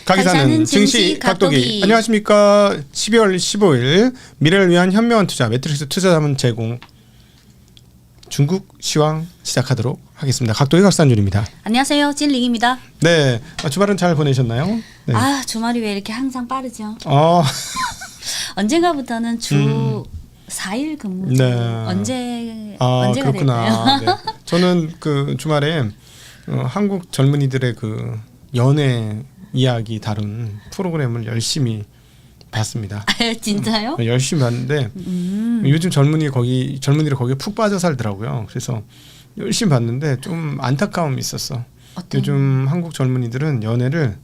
가기 사는 증시 각도기. 안녕하십니까. 12월 15일 미래를 위한 현명한 투자 매트릭스 투자자문 제공 중국 시황 시작하도록 하겠습니다. 각도기 각산율입니다. 안녕하세요. 찐링입니다. 네, 주말은 잘 보내셨나요? 네. 아, 주말이 왜 이렇게 항상 빠르죠? 언젠가부터는 주 4일 근무. 네. 언제가 그렇구나. 될까요? 네. 저는 그 주말에 한국 젊은이들의 그 연애 이야기 다룬 프로그램을 열심히 봤습니다. 진짜요? 열심히 봤는데 요즘 젊은이들이 거기에 푹 빠져 살더라고요. 그래서 열심히 봤는데 좀 안타까움이 있었어. 요즘 한국 젊은이들은 연애를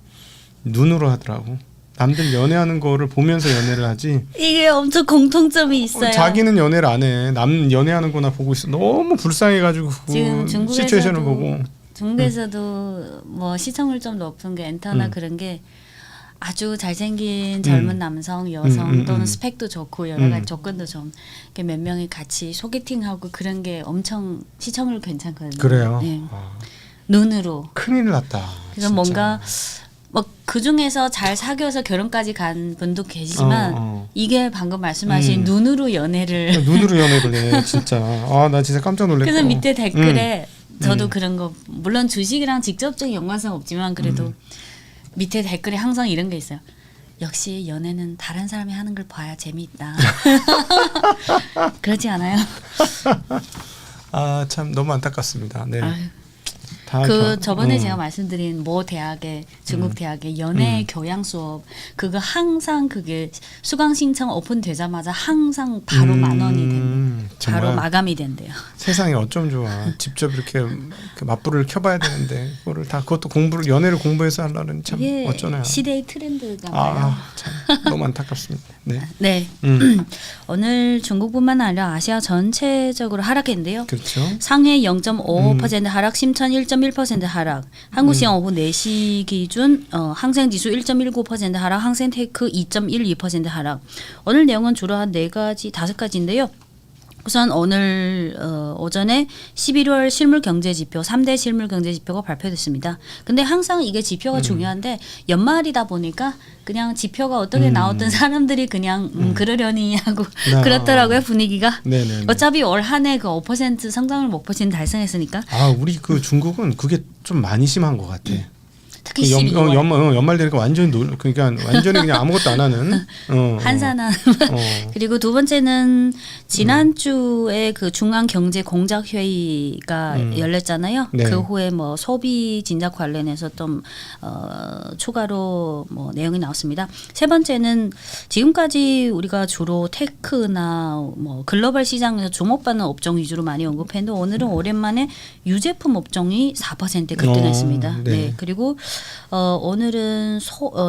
눈으로 하더라고. 남들 연애하는 거를 보면서 연애를 하지. 이게 엄청 공통점이 있어요. 자기는 연애를 안 해. 남 연애하는 거나 보고 있어. 너무 불쌍해가지고 지금 시츄에이션을 보고. 중국에서도 뭐 시청률 좀 높은 게 엔터나 그런 게 아주 잘생긴 젊은 남성, 여성 또는 스펙도 좋고 여러 가지 조건도 좀 몇 명이 같이 소개팅하고 그런 게 엄청 시청률 괜찮거든요. 그래요. 네. 눈으로. 큰일 났다. 그래서 진짜. 뭔가 뭐 그 중에서 잘 사귀어서 결혼까지 간 분도 계시지만 이게 방금 말씀하신 눈으로 연애를 눈으로 연애를 해 진짜. 나 진짜 깜짝 놀랐고. 그래서 밑에 댓글에 저도 그런 거 물론 주식이랑 직접적인 연관성 없지만 그래도 밑에 댓글에 항상 이런 게 있어요. 역시 연애는 다른 사람이 하는 걸 봐야 재미있다. 그렇지 않아요? 참 너무 안타깝습니다. 네. 아유. 저번에 제가 말씀드린 모 대학의 중국 대학의 연애 교양 수업 그거 항상 그게 수강 신청 오픈되자마자 항상 바로 10,000원이 된대요. 바로 마감이 된대요. 세상에 어쩜 좋아. 직접 이렇게 맞불을 켜봐야 되는데 그것도 연애를 공부해서 하려는 참 어쩌나. 시대의 트렌드가 봐요. 참 너무 안타깝습니다. 네. 네. 오늘 중국뿐만 아니라 아시아 전체적으로 하락했는데요. 그렇죠. 상해 0.5% 하락, 심천 1.1% 하락, 한국시간 오후 4시 기준 항생지수 1.19% 하락, 항생테크 2.12% 하락. 오늘 내용은 주로 한 5가지인데요. 우선 오늘 오전에 11월 실물경제지표 3대 실물경제지표가 발표됐습니다. 근데 항상 이게 지표가 중요한데 연말이다 보니까 그냥 지표가 어떻게 나왔던 사람들이 그냥 그러려니 하고 그렇더라고요. 분위기가. 네네네. 어차피 올 한 해 그 5% 성장률 목표치는 달성했으니까. 우리 그 중국은 그게 좀 많이 심한 것 같아. 특히 12월. 연말 되니까 완전히 완전히 그냥 아무것도 안 하는 한산한. 그리고 두 번째는 지난주에 그 중앙경제공작회의가 열렸잖아요. 네. 그 후에 뭐 소비 진작 관련해서 좀 추가로 뭐 내용이 나왔습니다. 세 번째는 지금까지 우리가 주로 테크나 뭐 글로벌 시장에서 주목받는 업종 위주로 많이 언급했는데 오늘은 오랜만에 유제품 업종이 4% 급등했습니다. 네. 그리고 오늘은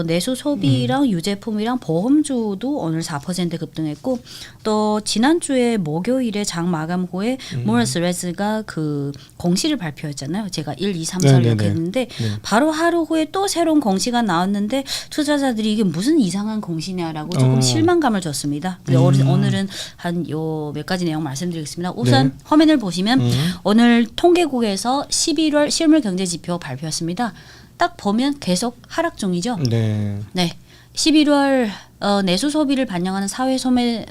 내수 소비랑 유제품이랑 보험주도 오늘 4% 급등했고 또 지난주에 목요일에 장 마감 후에 모어스레스가 그 공시를 발표했잖아요. 제가 1, 2, 3, 4를 이렇게 했는데 바로 하루 후에 또 새로운 공시가 나왔는데 투자자들이 이게 무슨 이상한 공시냐라고 조금 실망감을 줬습니다. 오늘은 한 요 몇 가지 내용 말씀드리겠습니다. 우선 화면을 보시면 오늘 통계국에서 11월 실물경제지표 발표했습니다. 딱 보면 계속 하락 중이죠. 네. 11월 내수 소비를 반영하는 사회 소매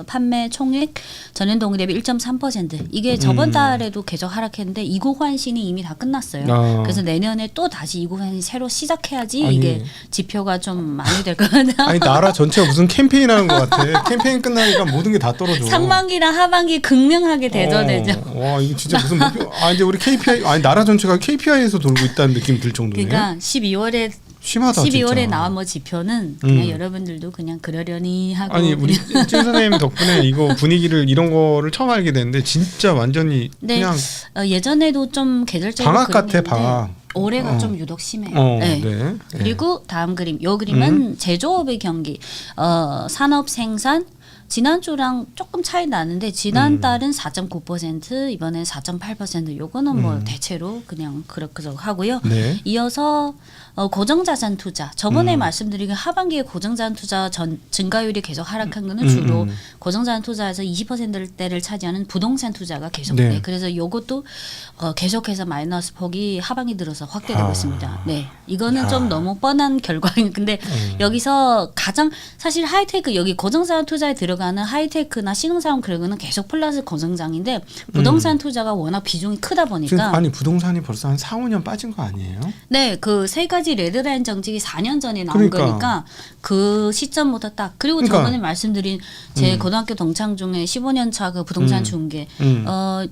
판매 총액 전년 동기 대비 1.3%. 이게 저번 달에도 계속 하락했는데 이국 환신이 이미 다 끝났어요. 그래서 내년에 또 다시 이국 환신 새로 시작해야지 이게 지표가 좀 많이 될 것 같아요. 나라 전체가 무슨 캠페인 하는 것 같아. 캠페인 끝나니까 모든 게 다 떨어져. 상반기랑 하반기 극명하게 대전되죠. 와, 이게 진짜 무슨 목표? 이제 우리 KPI 나라 전체가 KPI에서 돌고 있다는 느낌이 들 정도네. 그러니까 12월에 심하다, 12월에 진짜. 나온 뭐 지표는 그냥 여러분들도 그냥 그러려니 하고 우리 찐 선생님 덕분에 이거 분위기를 이런 거를 처음 알게 됐는데 진짜 완전히 그냥 예전에도 좀 계절적으로 방학 같아. 방학. 올해가 좀 유독 심해요. 네. 그리고 다음 그림, 요 그림은 제조업의 경기, 산업 생산. 지난주랑 조금 차이 나는데 지난달은 4.9% 이번엔 4.8% 요거는 뭐 대체로 그냥 그렇게 하고요. 네. 이어서 고정자산 투자. 저번에 말씀드린 하반기에 고정자산 투자 증가율이 계속 하락한 거는 주로 고정자산 투자에서 20%대를 차지하는 부동산 투자가 계속. 네. 네. 그래서 이것도 계속해서 마이너스 폭이 하반기 들어서 확대되고 있습니다. 네, 이거는 좀 너무 뻔한 결과인. 근데 여기서 가장 사실 하이테크 여기 고정자산 투자에 들어가는 하이테크나 신흥사원 그런 거는 계속 플러스 고성장인데 부동산 투자가 워낙 비중이 크다 지금 보니까. 아니 부동산이 벌써 한 4, 5년 빠진 거 아니에요? 네, 그 세 가지 레드라인 정책이 4년 전에 나온 거니까 그 시점부터 딱 그리고 저번에 말씀드린 제 고등학교 동창 중에 15년 차 그 부동산 중개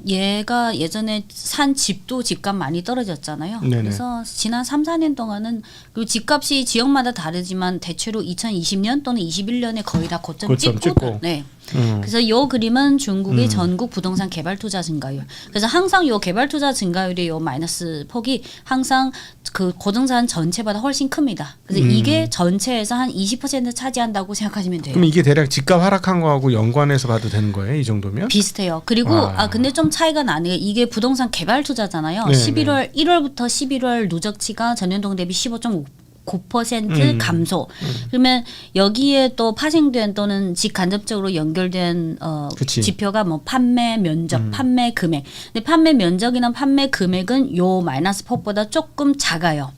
얘가 예전에 산 집도 집값 많이 떨어졌잖아요. 네네. 그래서 지난 3, 4년 동안은 그리고 집값이 지역마다 다르지만 대체로 2020년 또는 21년에 거의 다 고점 찍고. 네. 그래서 이 그림은 중국의 전국 부동산 개발 투자 증가율. 그래서 항상 이 개발 투자 증가율의 이 마이너스 폭이 항상 그 고정자산 전체보다 훨씬 큽니다. 그래서 이게 전체에서 한 20% 차지한다고 생각하시면 돼요. 그럼 이게 대략 집값 하락한 거하고 연관해서 봐도 되는 거예요? 이 정도면? 비슷해요. 그리고 근데 좀 차이가 나는 게 이게 부동산 개발 투자잖아요. 네, 1월부터 11월 누적치가 전년동 대비 15.9% 감소. 그러면 여기에 또 파생된 또는 직간접적으로 연결된 지표가 뭐 판매 면적, 판매 금액. 근데 판매 면적이나 판매 금액은 요 마이너스 폭보다 조금 작아요.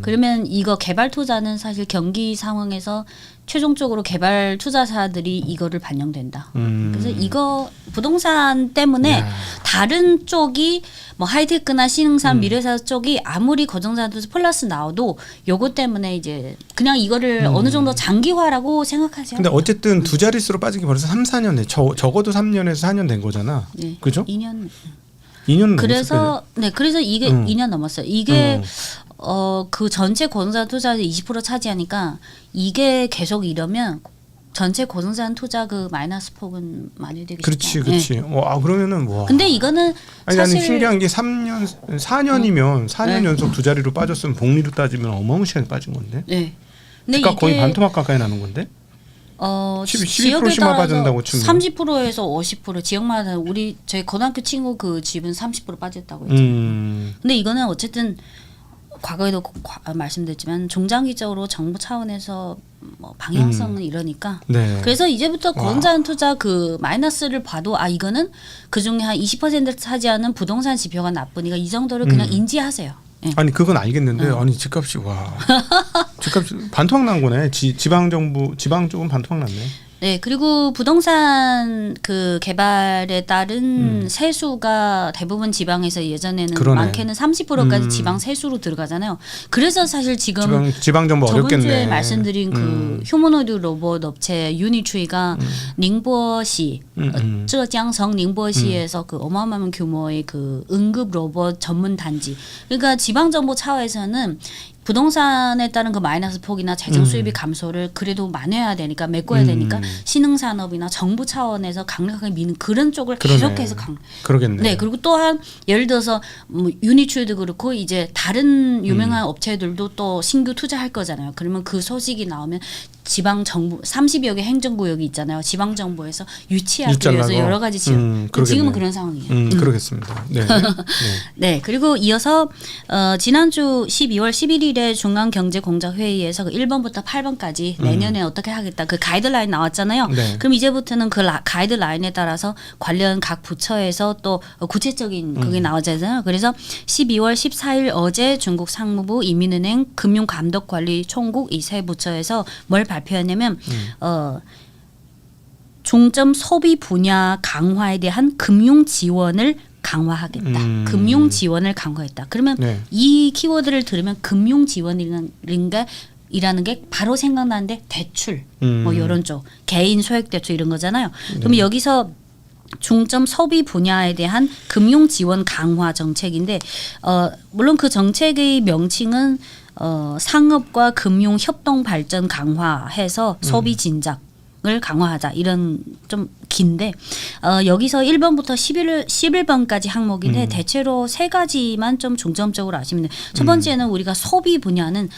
그러면 이거 개발 투자는 사실 경기 상황에서 최종적으로 개발 투자사들이 이거를 반영된다. 그래서 이거 부동산 때문에 다른 쪽이 뭐 하이테크나 신흥산 미래사 쪽이 아무리 고정자산 투자 플러스 나와도 요거 때문에 이제 그냥 이거를 어느 정도 장기화라고 생각하세요. 근데 어쨌든 두 자릿수로 빠진 게 벌써 3, 4년 돼. 적어도 3년에서 4년 된 거잖아. 네. 그죠? 2년. 2년 그래서 그래서 이게 2년 넘었어요. 이게 그 전체 고정자산 투자에서 20% 차지하니까 이게 계속 이러면 전체 고정자산 투자 그 마이너스 폭은 많이 되겠죠. 그렇지. 네. 그러면은 와. 근데 이거는 사실 신기한 게 4년이면 4년 연속 두 자리로 빠졌으면 복리로 따지면 어마무시하게 빠진 건데. 네. 근데 집값 거의 반토막 가까이 나는 건데. 12%씩만 빠진다고 치면 30%에서 50% 지역마다 저희 고등학교 친구 그 집은 30% 빠졌다고 했죠. 근데 이거는 어쨌든 과거에도 말씀드렸지만 중장기적으로 정부 차원에서 뭐 방향성은 이러니까. 네. 그래서 이제부터 고정자산 투자 그 마이너스를 봐도 이거는 그 중에 한 20% 차지하는 부동산 지표가 나쁘니까 이 정도를 그냥 인지하세요. 네. 아니 그건 알겠는데 아니 집값이 집값이 반토막 난 거네. 지방 쪽은 반토막 났네. 네, 그리고 부동산 그 개발에 따른 세수가 대부분 지방에서 예전에는 많게는 30%까지 지방 세수로 들어가잖아요. 그래서 사실 지금 지방 정부 어렵겠네. 저번 주에 말씀드린 그 휴머노이드 로봇 업체 유니트리가 닝보시,浙江省 닝보시에서 그 어마어마한 규모의 그 응급 로봇 전문 단지. 그러니까 지방 정부 차원에서는 부동산에 따른 그 마이너스 폭이나 재정 수입이 감소를 그래도 만회해야 되니까 메꿔야 되니까 신흥산업이나 정부 차원에서 강력하게 미는 그런 쪽을 계속해서 그러겠네. 네, 그리고 또한 예를 들어서 뭐 유니츄도 그렇고 이제 다른 유명한 업체들도 또 신규 투자할 거잖아요. 그러면 그 소식이 나오면 지방 정부 30여 개 행정구역이 있잖아요. 지방 정부에서 유치하기 위해서 여러 가지 지역. 지금은 그런 상황이에요. 그러겠습니다. 네. 네, 그리고 이어서 지난주 12월 11일에 중앙경제공작회의에서 그 1번부터 8번까지 내년에 어떻게 하겠다 그 가이드라인 나왔잖아요. 네. 그럼 이제부터는 그 가이드라인에 따라서 관련 각 부처에서 또 구체적인 그게 나오잖아요. 그래서 12월 14일 어제 중국 상무부, 인민은행, 금융감독관리 총국 이 세 부처에서 뭘 발표했냐면 중점 소비 분야 강화에 대한 금융 지원을 강화하겠다. 금융 지원을 강화했다. 그러면 이 키워드를 들으면 금융 지원이라는 게 바로 생각나는데 대출 뭐 이런 쪽 개인 소액 대출 이런 거잖아요. 그러면 여기서 중점 소비 분야에 대한 금융 지원 강화 정책인데 물론 그 정책의 명칭은 상업과 금융 협동 발전 강화해서 소비 진작 강화하자 이런 좀 긴데 여기서 1번부터 11번까지 항목인데 대체로 세 가지만 좀 중점적으로 아시면 돼요. 첫 번째는 우리가 소비 분야는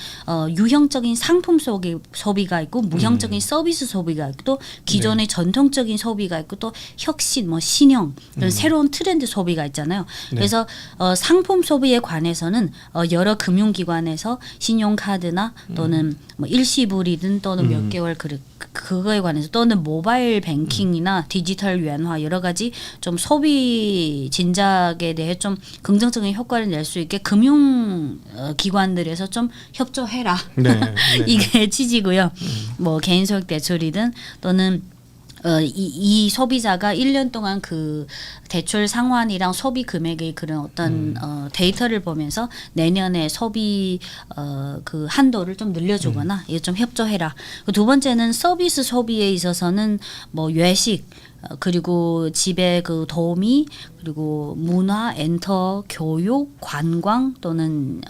유형적인 상품 소비가 있고 무형적인 서비스 소비가 있고 또 기존의 전통적인 소비가 있고 또 혁신, 뭐 신형 이런 새로운 트렌드 소비가 있잖아요. 그래서 상품 소비에 관해서는 여러 금융기관에서 신용카드나 또는 뭐 일시불이든 또는 몇 개월 그거에 관해서 또는 모바일 뱅킹이나 디지털 유연화 여러 가지 좀 소비 진작에 대해 좀 긍정적인 효과를 낼 수 있게 금융 기관들에서 좀 협조해라. 네. 이게 취지고요. 뭐 개인소액 대출이든 또는 이 소비자가 1년 동안 그 대출 상환이랑 소비 금액의 그런 어떤 데이터를 보면서 내년에 소비 그 한도를 좀 늘려주거나 이거 좀 협조해라. 두 번째는 서비스 소비에 있어서는 뭐 외식 그리고 집에 그 도우미 그리고 문화, 엔터, 교육, 관광 또는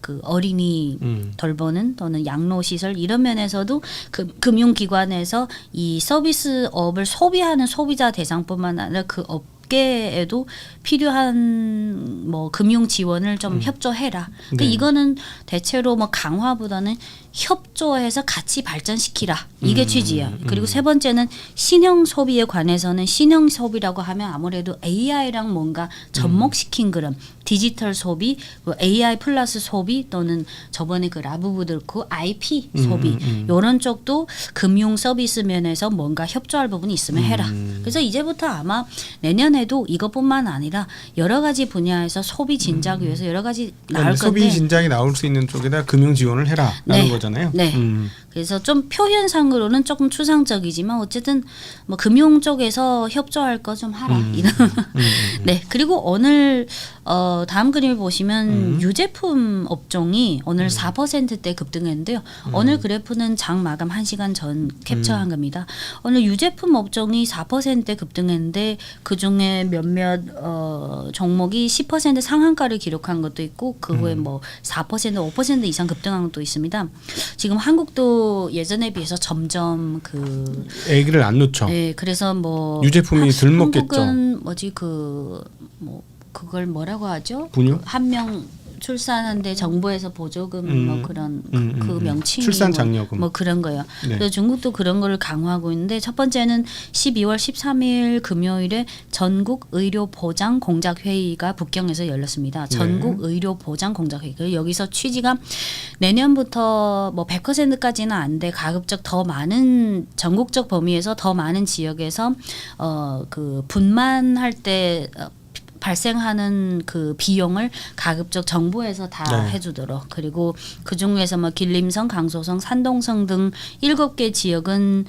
그 어린이 돌보는 또는 양로 시설 이런 면에서도 그 금융기관에서 이 서비스업을 소비하는 소비자 대상뿐만 아니라 그 업계에도 필요한 뭐 금융 지원을 좀 협조해라. 그러니까 이거는 대체로 뭐 강화보다는 협조해서 같이 발전시키라. 이게 취지야. 그리고 세 번째는 신형 소비에 관해서는 신형 소비라고 하면 아무래도 AI랑 뭔가 접목시킨 그런 디지털 소비, AI 플러스 소비 또는 저번에 그 라부부들 그 IP 소비 이런 쪽도 금융 서비스 면에서 뭔가 협조할 부분이 있으면 해라. 그래서 이제부터 아마 내년에도 이것뿐만 아니라 여러 가지 분야에서 소비 진작 위해서 여러 가지 나올 건데 소비 진작이 나올 수 있는 쪽에다 금융 지원을 해라라는 거잖아요. 네. 그래서 좀 표현상으로는 조금 추상적이지만 어쨌든 뭐 금융 쪽에서 협조할 거 좀 하라. 이런. 네. 그리고 오늘 다음 그림을 보시면 유제품 업종이 오늘 4%대 급등했는데요. 오늘 그래프는 장 마감 1시간 전 캡처한 겁니다. 오늘 유제품 업종이 4%대 급등했는데 그중에 몇몇 종목이 10% 상한가를 기록한 것도 있고 그 후에 뭐 4% 5% 이상 급등한 것도 있습니다. 지금 한국도 예전에 비해서 점점 그 애기를 안 놓죠. 네, 그래서 뭐 유제품이 덜 먹겠죠. 한국은 뭐지 그 뭐 그걸 뭐라고 하죠? 분유? 한 명 출산하는데 정부에서 보조금 뭐 그런 그 명칭이 출산 장려금 뭐 그런 거요. 네. 그래서 중국도 그런 거를 강화하고 있는데 첫 번째는 12월 13일 금요일에 전국 의료 보장 공작 회의가 북경에서 열렸습니다. 전국 의료 보장 공작 회의. 여기서 취지가 내년부터 뭐 100%까지는 안 돼 가급적 더 많은 전국적 범위에서 더 많은 지역에서 그 분만할 때 발생하는 그 비용을 가급적 정부에서 다 해주도록 그리고 그 중에서 뭐 길림성, 강소성, 산동성 등 7개 지역은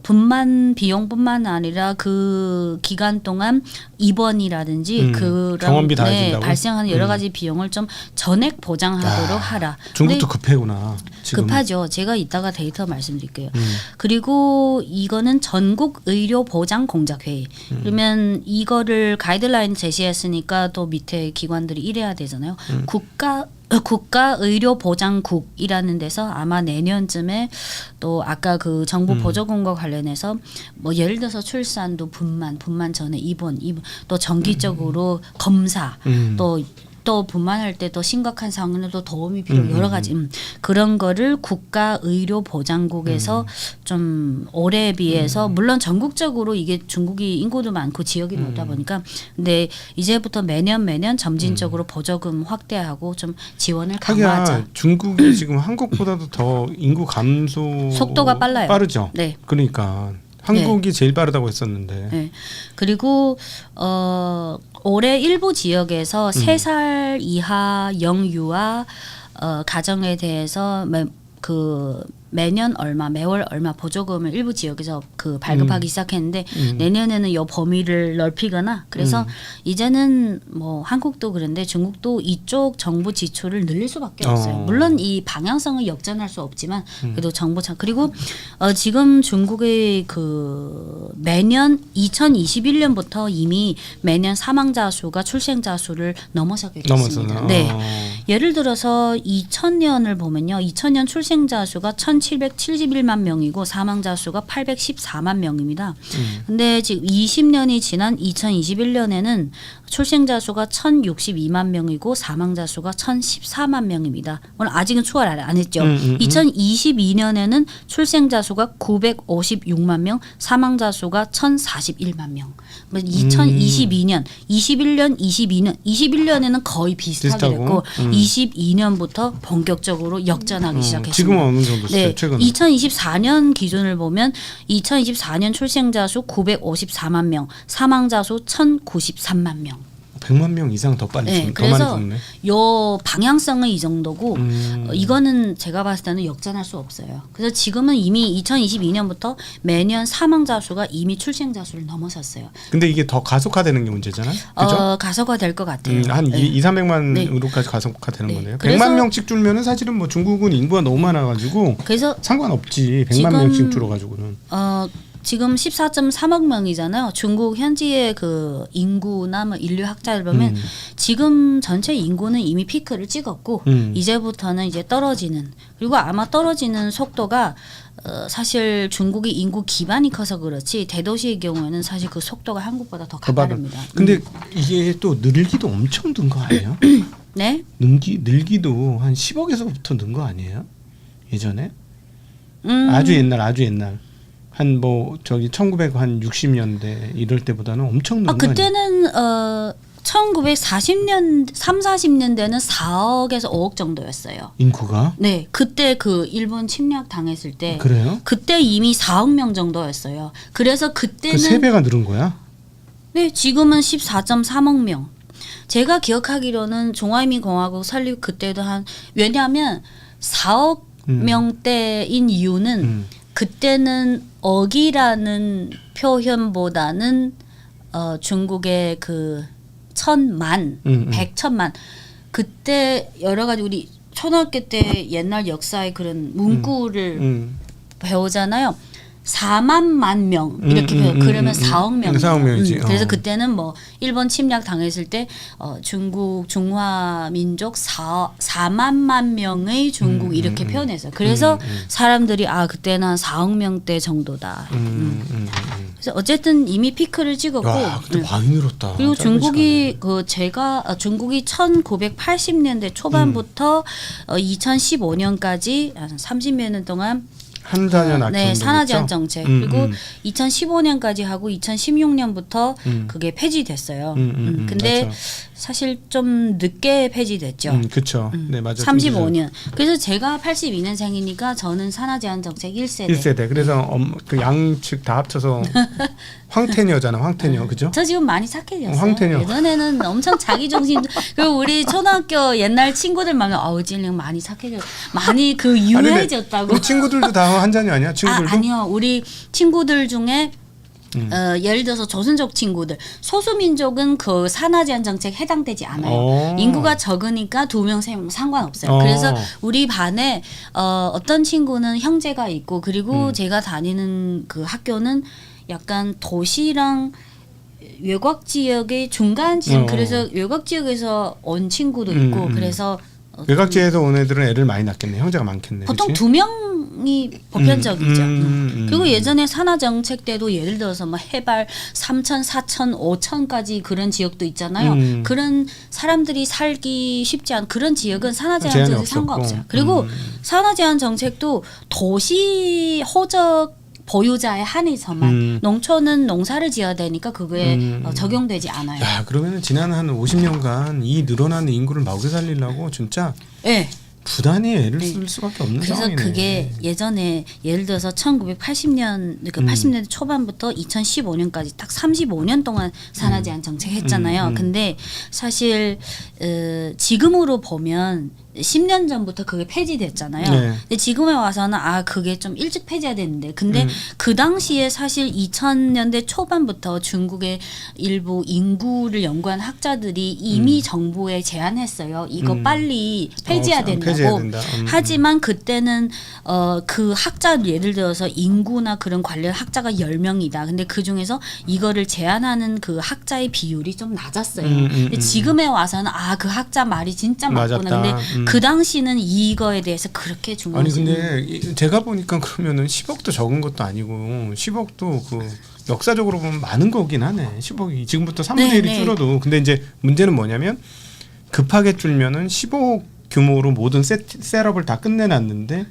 분만 비용뿐만 아니라 그 기간 동안 입원이라든지 그런 병원비 다 해준다고? 발생하는 여러 가지 비용을 좀 전액 보장하도록 하라. 중국도 급해구나. 지금. 급하죠. 제가 이따가 데이터 말씀드릴게요. 그리고 이거는 전국 의료 보장 공작 회의. 그러면 이거를 가이드라인 제시했으니까 또 밑에 기관들이 이래야 되잖아요. 국가의료보장국이라는 데서 아마 내년쯤에 또 아까 그 정부 보조금과 관련해서 뭐 예를 들어서 출산도 분만 전에 입원 또 정기적으로 검사 또 분만할 때 또 심각한 상황은 또 도움이 필요 여러 가지 그런 거를 국가의료보장국에서 좀 올해에 비해서 물론 전국적으로 이게 중국이 인구도 많고 지역이 넓다 보니까 근데 이제부터 매년 점진적으로 보조금 확대하고 좀 지원을 강화하자. 중국이 지금 한국보다도 더 인구 감소 속도가 빨라요. 빠르죠. 네. 그러니까 한국이 제일 빠르다고 했었는데. 네. 그리고 올해 일부 지역에서 3살 이하 영유아 가정에 대해서 매년 얼마, 매월 얼마 보조금을 일부 지역에서 그 발급하기 시작했는데 내년에는 이 범위를 넓히거나 그래서 이제는 뭐 한국도 그런데 중국도 이쪽 정부 지출을 늘릴 수밖에 없어요. 물론 이 방향성을 역전할 수 없지만 그래도 정부 그리고 지금 중국의 그 매년 2021년부터 이미 매년 사망자 수가 출생자 수를 넘어서게 됐습니다. 네. 예를 들어서 2000년을 보면요. 2000년 출생자 수가 1700 1,771만 명이고 사망자 수가 814만 명입니다. 근데 지금 20년이 지난 2021년에는 출생자 수가 1,062만 명이고 사망자 수가 1,014만 명입니다. 오늘 아직은 추월 안 했죠. 2022년에는 출생자 수가 956만 명, 사망자 수가 1,041만 명. 2022년, 21년, 21년에는 거의 비슷하게 비슷하고, 됐고 22년부터 본격적으로 역전하기 시작했습니다. 지금은 어느 정도 됐어요? 네, 최근에? 2024년 기준을 보면 2024년 출생자 수 954만 명, 사망자 수 1,093만 명. 100만 명 이상 더 빨리 네, 더 많이 그래서 죽네. 요 방향성은 이 정도고 이거는 제가 봤을 때는 역전할 수 없어요. 그래서 지금은 이미 2022년부터 매년 사망자 수가 이미 출생자 수를 넘어섰어요. 근데 이게 더 가속화되는 게 문제잖아요. 그죠? 가속화될 것 같아요. 한 네. 2, 300만으로까지 가속화되는 네. 거네요. 그래서 100만 명씩 줄면은 사실은 뭐 중국은 인구가 너무 많아가지고 그래서 상관없지. 100만 지금, 명씩 줄어가지고는. 지금 14.3억 명이잖아요. 중국 현지의 그 인구나 뭐 인류 학자를 보면 지금 전체 인구는 이미 피크를 찍었고 이제부터는 이제 떨어지는, 그리고 아마 떨어지는 속도가 사실 중국이 인구 기반이 커서 그렇지 대도시의 경우에는 사실 그 속도가 한국보다 더 가파릅니다. 근데 이게 또 늘기도 엄청 는 거 아니에요? 네? 늘기도 한 10억에서부터 는 거 아니에요? 예전에? 아주 옛날. 한 뭐 저기 1960년대 이럴 때보다는 엄청 는 거 아니에요? 그때는 1940년 40년대는 4억에서 5억 정도였어요. 인구가? 네, 그때 그 일본 침략 당했을 때 그래요? 그때 이미 4억 명 정도였어요. 그래서 그때는 그 3배가 늘은 거야? 네, 지금은 14.3억 명. 제가 기억하기로는 중화인민공화국 설립 그때도 왜냐하면 4억 명대인 이유는 그때는 억이라는 표현보다는 중국의 그 1,000만, 100천만, 그때 여러 가지 우리 초등학교 때 옛날 역사의 그런 문구를 배우잖아요. 4만만 명 이렇게 그러면 4억 명. 4억 명이지. 그래서 그때는 뭐 일본 침략 당했을 때 중국 중화 민족 4만만 명의 중국 이렇게 표현했어요. 그래서 사람들이 그때는 한 4억 명대 정도다. 그래서 어쨌든 이미 피크를 찍었고. 야, 그때 많이 늘었다. 그리고 중국이 중국이 1980년대 초반부터 2015년까지 한 30몇 년 동안 한자년 산하제한 정책 그리고 2015년까지 하고 2016년부터 그게 폐지됐어요. 근데 맞죠. 사실 좀 늦게 폐지됐죠. 그렇죠. 네, 맞아요. 35년. 그래서 제가 82년생이니까 저는 산하제한 정책 1세대. 1세대. 그래서 그 양측 다 합쳐서 황태녀잖아. 황태녀. 그죠? 저 지금 많이 착해졌어요. 황태녀. 예전에는 엄청 자기중심. 그리고 우리 초등학교 옛날 친구들 만나면 어질령 많이 착해졌. 많이 그 유해졌다고. 우리 친구들도 다 한자녀 아니야? 친구들도? 아니요. 우리 친구들 중에 예를 들어서 조선족 친구들, 소수민족은 그 산하제한 정책 해당되지 않아요. 인구가 적으니까 2명, 3명 상관없어요. 그래서 우리 반에 어떤 친구는 형제가 있고, 그리고 제가 다니는 그 학교는 약간 도시랑 외곽 지역의 중간 지역, 그래서 외곽 지역에서 온 친구도 있고, 그래서 외곽지에서 온 애들은 애를 많이 낳겠네. 형제가 많겠네. 보통 그치? 2명이 보편적이죠. 그리고 예전에 산하 정책 때도 예를 들어서 뭐 해발 3천, 4천, 5천까지 그런 지역도 있잖아요. 그런 사람들이 살기 쉽지 않은 그런 지역은 산하 제한 정책 상관없어요. 그리고 산하 제한 정책도 도시 호적 보유자에 한해서만 농촌은 농사를 지어야 되니까 그거에 적용되지 않아요. 야, 그러면은 지난 한 50년간 이 늘어나는 인구를 먹여 살리려고 진짜 네. 부단히 애를 쓸 수밖에 없는 그래서 상황이네. 그게 예전에 예를 들어서 1980년 그 80년대 초반부터 2015년까지 딱 35년 동안 산하 제한 정책 했잖아요. 근데 사실 지금으로 보면 10년 전부터 그게 폐지됐잖아요. 네. 근데 지금에 와서는 그게 좀 일찍 폐지해야 되는데 근데 그 당시에 사실 2000년대 초반부터 중국의 일부 인구를 연구한 학자들이 이미 정부에 제안했어요. 이거 빨리 폐지해야 된다고. 폐지해야 된다. 하지만 그때는 그 학자 예를 들어서 인구나 그런 관련 학자가 10명이다. 근데 그중에서 이거를 제안하는 그 학자의 비율이 좀 낮았어요. 근데 지금에 와서는 그 학자 말이 진짜 맞구나. 맞았다. 근데 그 당시는 이거에 대해서 그렇게 중요한. 아니 근데 제가 보니까 그러면은 10억도 적은 것도 아니고 10억도 그 역사적으로 보면 많은 거긴 하네. 10억이 지금부터 3분의 1이 네. 줄어도. 근데 이제 문제는 뭐냐면 급하게 줄면은 15억 규모로 모든 셋업을 다 끝내놨는데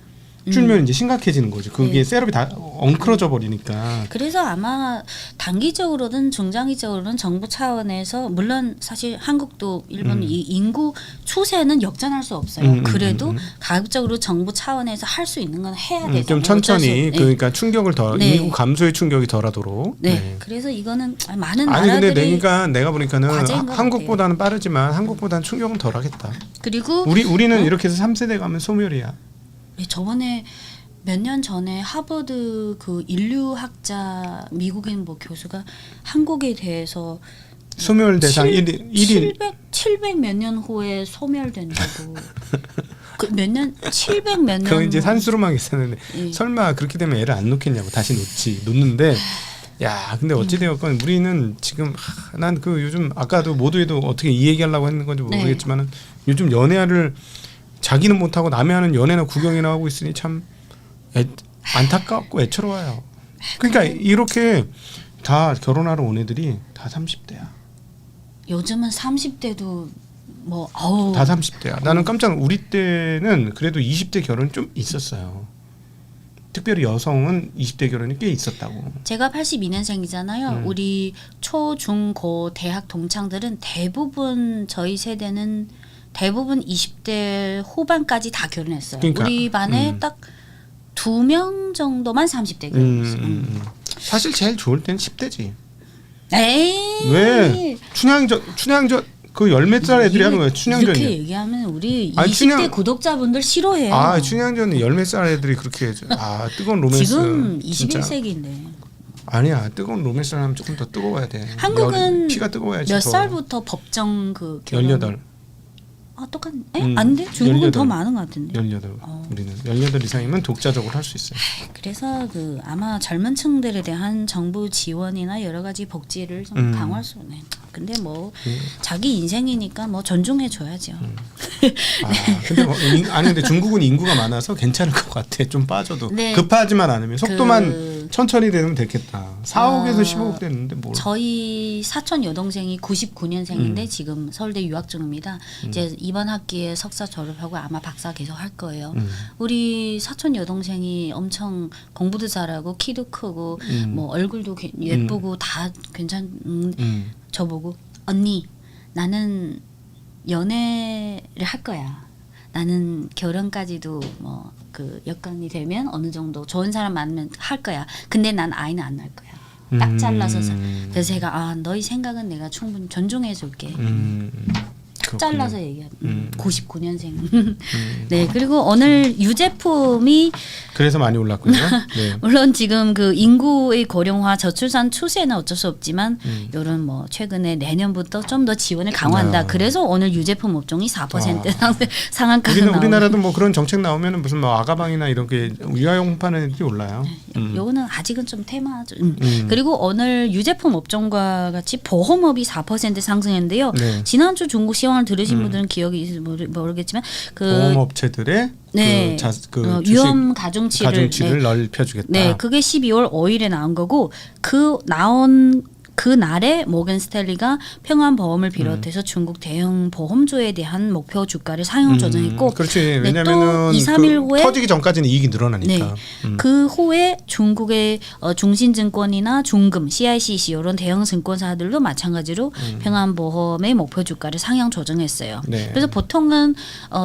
줄면 이제 심각해지는 거죠. 그게 네. 셋업이 다 엉클어져 버리니까. 그래서 아마 단기적으로든 중장기적으로는 정부 차원에서 물론 사실 한국도 일본 이 인구 추세는 역전할 수 없어요. 그래도 가급적으로 정부 차원에서 할 수 있는 건 해야 되잖아요. 좀 천천히 네. 그러니까 충격을 덜 네. 인구 감소의 충격이 덜하도록. 네. 그래서 이거는 많은 아니 근데 나라들이 내가 보니까는 과제인 것 한국보다는 빠르지만 한국보다는 충격은 덜하겠다. 그리고 우리는 이렇게 해서 3세대 가면 소멸이야. 저번에 몇 년 전에 하버드 그 인류학자 미국인 뭐 교수가 한국에 대해서 소멸 대상 1위 700 몇 년 후에 소멸된다고. 그 몇 년 700 몇 년. 그건 이제 산수로만 계산했는데 예. 설마 그렇게 되면 애를 안 놓겠냐고 다시 놓는데 야 근데 어찌 되었건 우리는 지금 난 그 요즘 아까도 모두에도 어떻게 이 얘기하려고 했는 건지 모르겠지만은 요즘 연애를 자기는 못하고 남이 하는 연애나 구경이나 하고 있으니 참 안타깝고 애처로워요. 그러니까 이렇게 다 결혼하러 온 애들이 다 30대야. 요즘은 30대도 뭐 아우 다 30대야. 나는 깜짝 우리 때는 그래도 20대 결혼 좀 있었어요. 특별히 여성은 20대 결혼이 꽤 있었다고. 제가 82년생이잖아요. 우리 초, 중, 고 대학 동창들은 대부분 저희 세대는 대부분 20대 후반까지 다 결혼했어요. 그러니까, 우리 반에 딱 2명 정도만 30대 결혼했어요. 사실 제일 좋을 때는 10대지. 에이 왜 춘향전 그 열 몇 살 애들이 하는 거야 춘향전. 이렇게 얘기하면 우리 아니, 20대 구독자분들 싫어해요. 아 춘향전은 열 몇 살 애들이 그렇게 해줘. 아 뜨거운 로맨스. 지금 진짜. 21세기인데. 아니야 뜨거운 로맨스를 하면 조금 더 뜨거워야 돼. 한국은 피가 뜨거워야지. 몇 더. 살부터 법정 그 결혼? 18. 아 똑같네. 아닌데 중국은 18. 더 많은 것 같은데. 18. 우리는 18 이상이면 독자적으로 할 수 있어요. 그래서 그 아마 젊은 층들에 대한 정부 지원이나 여러 가지 복지를 좀 강화할 수 있네. 근데 뭐 자기 인생이니까 뭐 존중해 줘야죠. 근데 아니 근데 중국은 인구가 많아서 괜찮을 것 같아. 좀 빠져도 네. 급하지만 않으면 속도만 천천히 되면 되겠다. 4억에서 15억 되는데 뭘? 저희 사촌 여동생이 99년생인데 지금 서울대 유학 중입니다. 이제 이번 학기에 석사 졸업하고 아마 박사 계속 할 거예요. 우리 사촌 여동생이 엄청 공부도 잘하고 키도 크고 뭐 얼굴도 예쁘고 다 저보고 언니 나는 연애를 할 거야. 나는 결혼까지도 뭐 그 여건이 되면 어느 정도 좋은 사람 만나면 할 거야. 근데 난 아이는 안 낳을 거야. 딱 잘라서. 그래서 제가 너희 생각은 내가 충분히 존중해 줄게. 딱 잘라서 얘기하는 99년생. 네 그리고 오늘 유제품이 그래서 많이 올랐군요. 네. 물론 지금 그 인구의 고령화 저출산 추세는 어쩔 수 없지만 이런 뭐 최근에 내년부터 좀 더 지원을 강화한다. 그래서 오늘 유제품 업종이 4% 상한가가 나오고. 우리나라도 뭐 그런 정책 나오면 무슨 뭐 아가방이나 이런 게 유아용 파는 애들이 올라요. 요거는 아직은 좀 테마죠. 그리고 오늘 유제품 업종과 같이 보험업이 4% 상승했는데요. 네. 지난주 중국 시황을 들으신 분들은 기억이 있을지 모르겠지만 그 보험업체들의 네. 그 위험 가중치를 넓혀주겠다. 네, 그게 12월 5일에 나온 거고 그 나온 그 날에 모건 스탠리가 평안보험을 비롯해서 중국 대형 보험주에 대한 목표 주가를 상향 조정했고, 그렇지. 네, 왜냐면은 또 2, 3일 후에 터지기 전까지는 이익이 늘어나니까. 네. 그 후에 중국의 중신증권이나 중금, CICC 이런 대형 증권사들도 마찬가지로 평안보험의 목표 주가를 상향 조정했어요. 네. 그래서 보통은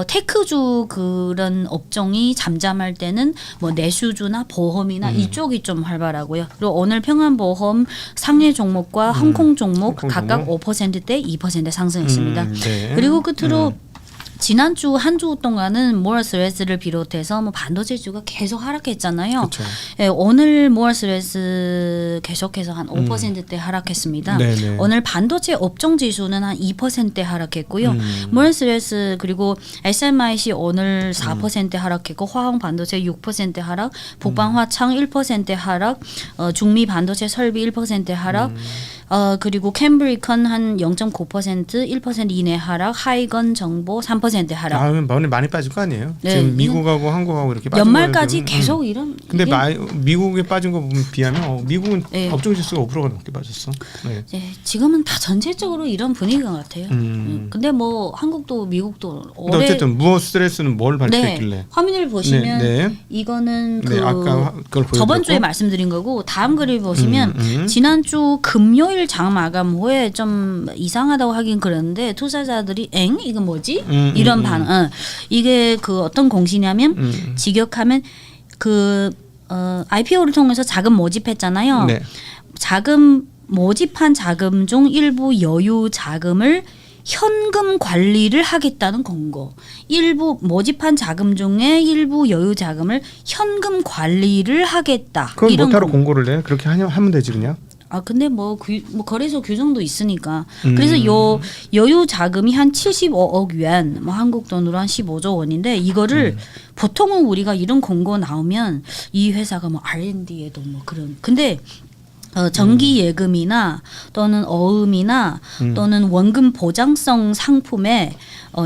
테크주 그런 업종이 잠잠할 때는 뭐 내수주나 보험이나 이쪽이 좀 활발하고요. 그리고 오늘 평안보험 상해 종목과 항공 종목 각각 5%대 2% 상승했습니다. 네. 그리고 끝으로 지난주 한 주 동안은 모어스레스를 비롯해서 뭐 반도체주가 계속 하락했잖아요. 그렇죠. 예, 오늘 모어스레스 계속해서 한 5%대 하락했습니다. 네네. 오늘 반도체 업종 지수는 한 2% 하락했고요. 모어스레스 그리고 SMIC 오늘 4% 하락했고 화학 반도체 6% 하락, 북방 화창 1% 하락, 중미 반도체 설비 1% 하락, 그리고 캠브리컨 한 0.9% 1% 이내 하락, 하이건 정보 3% 하락. 아, 많이 빠질 거 아니에요? 네, 지금 미국하고 한국하고 이렇게 빠진 연말까지 거는, 계속 이런. 근데 이게 미국에 빠진 거 보면 비하면 미국은 네. 업종 지수가 5%가 넘게 빠졌어. 네. 이제 지금은 다 전체적으로 이런 분위기인 것 같아요. 근데 뭐 한국도 미국도 근데 어쨌든 무어 스트레스는 뭘 발표했길래? 네, 화면을 보시면 네. 이거는 네, 아까 그걸 보여드렸고. 저번 주에 말씀드린 거고 다음 글을 보시면 지난주 금요일 장 마감 후에 좀 이상하다고 하긴 그랬는데 투자자들이 엥? 이거 뭐지? 이런 반응. 이게 그 어떤 공시냐면 직역하면 그 IPO를 통해서 자금 모집했잖아요. 네. 자금 모집한 자금 중 일부 여유 자금을 현금 관리를 하겠다는 공고. 일부 모집한 자금 중에 일부 여유 자금을 현금 관리를 하겠다. 그건 이런 뭐하러 공고를 내? 그렇게 하면 되지 그냥. 아 근데 뭐 거래소 규정도 있으니까. 그래서 요 여유 자금이 한 75억 위안, 뭐 한국 돈으로 한 15조 원인데 이거를 보통은 우리가 이런 공고 나오면 이 회사가 뭐 R&D에도 뭐 그런. 근데 정기 예금이나 또는 어음이나 또는 원금 보장성 상품에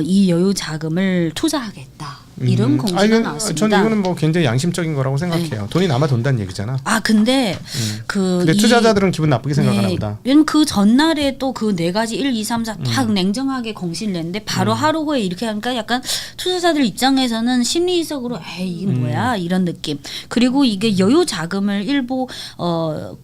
이 여유 자금을 투자하겠다. 이런 공시가 나왔습니다. 저는 이거는 뭐 굉장히 양심적인 거라고 생각해요. 돈이 남아 돈다는 얘기잖아. 아 근데 근데 투자자들은 기분 나쁘게 생각하나 보다. 왜냐면 그 전날에 또 그 네 가지 1, 2, 3, 4 딱 냉정하게 공시를 냈는데 바로 하루 후에 이렇게 하니까 약간 투자자들 입장에서는 심리적으로 에이 이게 뭐야 이런 느낌. 그리고 이게 여유 자금을 일부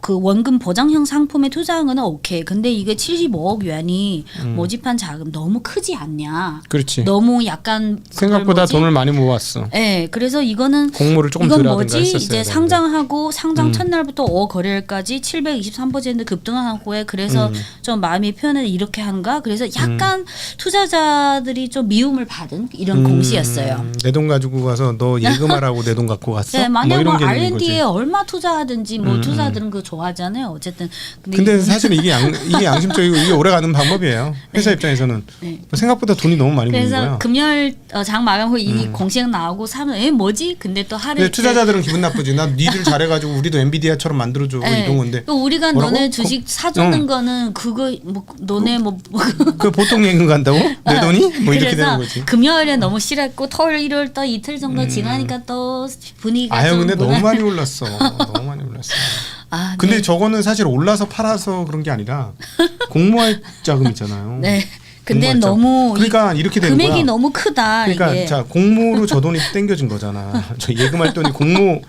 그 원금 보장형 상품에 투자한 거는 오케이. 근데 이게 75억 위안이 모집한 자금 너무 크지 않냐. 그렇지. 너무 약간 생각보다 돈을 많이 모았어. 네, 그래서 이거는 공모를 조금 이건 덜 하든가 뭐지? 했었어야 이제 되는데. 상장하고 상장 첫날부터 거래일까지 723% 급등한 후에 그래서 좀 마음이 편해 이렇게 한가? 그래서 약간 투자자들이 좀 미움을 받은 이런 공시였어요. 내 돈 가지고 가서 너 예금하라고 내 돈 갖고 갔어? 네, 만약 뭐 뭐 이런 개념인 R&D에 거지. 얼마 투자하든지 뭐 투자들은 그거 좋아하잖아요. 어쨌든 근데 사실 이게 양심적이고 이게 오래 가는 방법이에요. 회사 입장에서는 네. 생각보다 돈이 너무 많이 모는 그래서 거야. 금요일 장 마감 후 이 공시가 나오고 사면 뭐지? 근데 또 하루 근데 투자자들은 기분 나쁘지. 나 니들 잘해가지고 우리도 엔비디아처럼 만들어줘 이런 건데. 또 우리가 뭐라고? 너네 주식 사주는 거는 그거 뭐 너네 뭐 그 보통 예금 간다고? 내 돈이? 뭐 이렇게 되는 거지. 그래서 금요일에 너무 싫었고 토요일 일요일 또 이틀 정도 지나니까 또 분위기가 아유 좀 근데 너무 많이 올랐어. 너무 많이 올랐어. 아, 근데 네. 저거는 사실 올라서 팔아서 그런 게 아니라 공모할 자금 있잖아요. 네. 근데 공모할 자금. 너무 그러니까 이렇게 되는 금액이 거야. 너무 크다. 그러니까 이게. 자 공모로 저 돈이 땡겨진 거잖아. 저 예금할 돈이 공모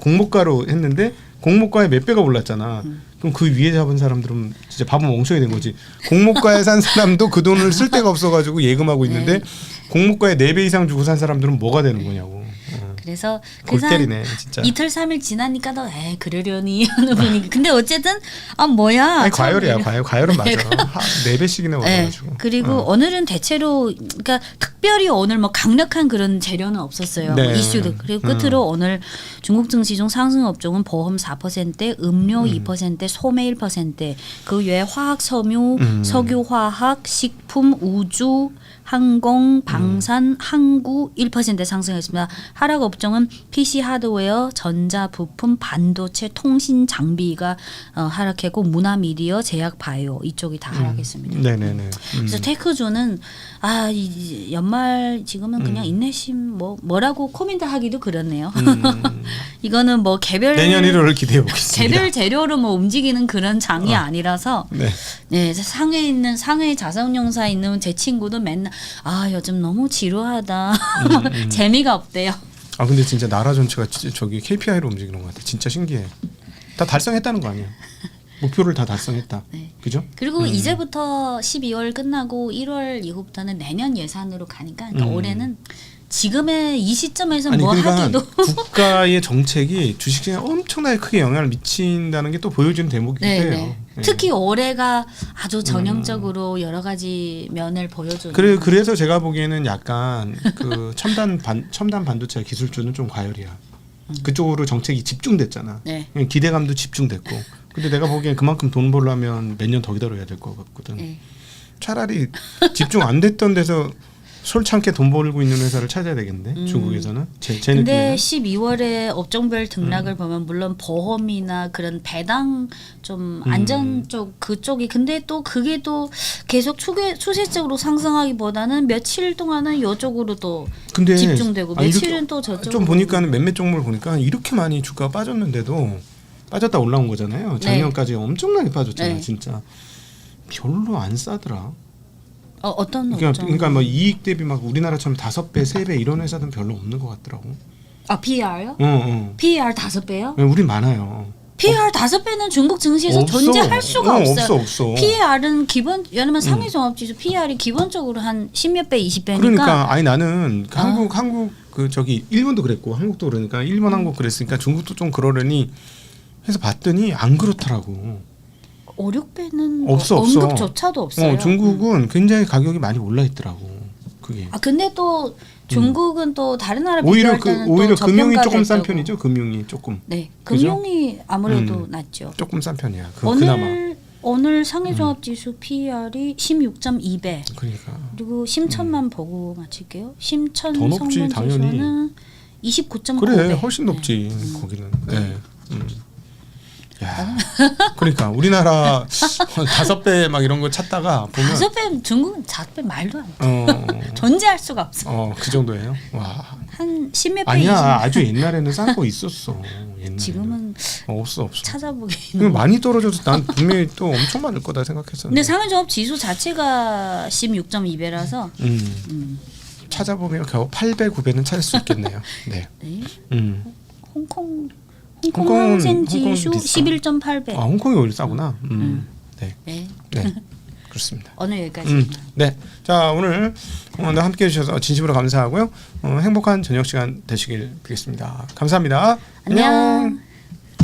공모가로 했는데 공모가에 몇 배가 올랐잖아. 그럼 그 위에 잡은 사람들은 진짜 바보 멍청이 된 거지. 공모가에 산 사람도 그 돈을 쓸 데가 없어가지고 예금하고 있는데 공모가에 4배 이상 주고 산 사람들은 뭐가 되는 거냐고. 그래서 골 때리네 진짜. 이틀 3일 지나니까 너 그러려니 하는 분위기. 근데 어쨌든 뭐야. 아니, 과열이야. 과열은 맞아. 4배씩이나 네. 올라가지고. 그리고 오늘은 대체로 그러니까 특별히 오늘 뭐 강력한 그런 재료는 없었어요. 네. 뭐 이슈도. 그리고 끝으로 오늘 중국 증시 중 상승 업종은 보험 4%, 음료 2%, 소매 1%, 그 외에 화학, 섬유, 석유화학, 식품, 우주, 항공, 방산, 항구 1% 상승했습니다. 하락 업종은 PC 하드웨어, 전자 부품, 반도체, 통신 장비가 하락했고 문화 미디어, 제약 바이오 이쪽이 다 하락했습니다. 네네네. 그래서 테크주는 이 연말 지금은 그냥 인내심 뭐라고 코멘트하기도 그렇네요. 이거는 뭐 개별 내년 1월을 기대해 보겠습니다. 개별 재료로 뭐 움직이는 그런 장이 아니라서 네. 상해 자산운용사에 있는 제 친구도 맨날 요즘 너무 지루하다. 재미가 없대요. 아 근데 진짜 나라 전체가 저기 KPI로 움직이는 것 같아. 진짜 신기해. 다 달성했다는 거 아니야? 목표를 다 달성했다. 네. 그죠? 그리고 이제부터 12월 끝나고 1월 이후부터는 내년 예산으로 가니까 그러니까 올해는 지금의 이 시점에서 뭐 그러니까 하기도 국가의 정책이 주식시장에 엄청나게 크게 영향을 미친다는 게 또 보여주는 대목이기도 해요. 네. 특히 올해가 아주 전형적으로 여러 가지 면을 보여주는. 그래서 제가 보기에는 약간 그 첨단 반도체 기술주는 좀 과열이야. 그쪽으로 정책이 집중됐잖아. 네. 기대감도 집중됐고. 근데 내가 보기엔 그만큼 돈 벌려면 몇 년 더 기다려야 될 것 같거든. 네. 차라리 집중 안 됐던 데서 솔창게 돈 벌고 있는 회사를 찾아야 되겠는데 중국에서는 제 근데 느낌에는 12월에 업종별 등락을 보면 물론 보험이나 그런 배당 좀 안전 쪽 그쪽이 근데 또 그게 또 계속 추세적으로 상승하기보다는 며칠 동안은 이쪽으로 또 근데 집중되고 아니, 며칠은 또 저쪽으로 좀 보니까는 몇몇 종목을 보니까 이렇게 많이 주가가 빠졌는데도 빠졌다 올라온 거잖아요. 작년까지 엄청나게 빠졌잖아요. 네. 진짜 별로 안 싸더라. 어떤 그러니까 뭐 이익 대비 막 우리나라처럼 5배, 3배 이런 회사들은 별로 없는 것 같더라고. PER요? 어. PER 5배요? 우리 많아요. PER 5배는 중국 증시에서 없어. 존재할 수가 없어요. 없어. PER은 기본 왜냐면 상해 종합지수 PER이 기본적으로 한 10몇 배, 20배니까. 그러니까 아니 나는 한국 그 저기 일본도 그랬고 한국도 그러니까 일본 한국 그랬으니까 중국도 좀 그러려니 해서 봤더니 안 그렇더라고. 5, 6배는 없어. 언급조차도 없어요. 중국은 굉장히 가격이 많이 올라 있더라고. 그게. 근데 또 중국은 또 다른 나라 오히려 비교할 때는 오히려 또 금융이 조금 싼 저평가됐다고. 편이죠. 금융이 조금. 네, 그죠? 금융이 아무래도 낫죠. 조금 싼 편이야. 그나마. 오늘 상해종합지수 PER이 16.2배. 그러니까. 그리고 심천만 보고 마칠게요. 심천 더 높지, 성분지수는 29.9배. 그래 훨씬 높지 거기는. 네. 야, 그러니까 우리나라 5배 막 이런 거 찾다가 보면 5배 중국은 4배 말도 안 돼. 존재할 수가 없어. 그 정도예요. 와. 한 10몇 배 아니야, 이상. 아주 옛날에는 싼 거 있었어. 옛날에는. 지금은 없어. 찾아보기는. 많이 떨어져서 난 분명히 또 엄청 많을 거다 생각했었는데. 근데 상해종합 지수 자체가 16.2배라서 찾아보면 겨우 8배, 9배는 찾을 수 있겠네요. 네. 네. 홍콩 홍콩은 항생 지수 비싸. 11.8배. 홍콩이 오히려 싸구나. 네. 네. 네. 그렇습니다. 오늘 여기까지입니다. 네. 자, 오늘 함께 해주셔서 진심으로 감사하고요. 행복한 저녁 시간 되시길 빌겠습니다. 감사합니다. 안녕.